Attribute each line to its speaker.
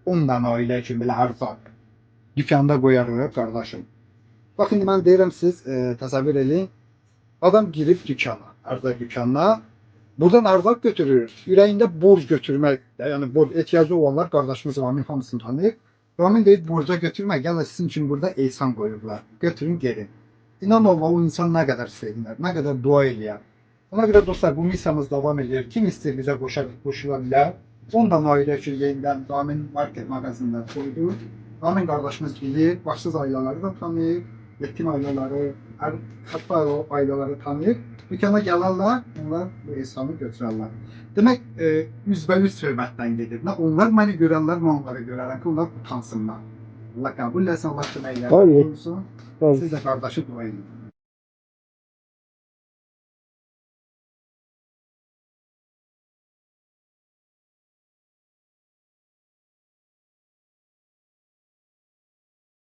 Speaker 1: Ondan ailə üçün belə ərzaq dükanda qoyarıq qardaşım. Bax indi mən deyirəm siz təsəvvür edin. Adam girib dükana, ərzaq dükanına. Buradan ərzaq götürür. Ürəyində borc götürmək, yəni borc ehtiyacı olanlar qardaşımız Ramin hamısını tanıyır. Ramin deyir borca götürmək, gələ sizin üçün burada ehsan qoyublar. Götürün gedin. İnan olma o insan nə qədər sevinər, nə qədər dua eləyər. Ona görə dostlar bu missiyamız davam edir. Kim istəyir bizə qoşula bilər. Ondan ailə üçün yenidən Ramin market mağazasında qoydu. Ramin qardaşımız bilir, başsız ailələri da tanıyır, yetim ailələri, hətta o ailələri tanıyır. Dükana gələrlər, onlar bu ehsanı götürərlər. Demək, üzbəüz hörmətdən gedir. Nə onlar məni görərlər, mən onları görərəm ki, onlar utansınlar. Allah qəbul etsin, Allah kömək olsun. Siz də qardaşı dua edin.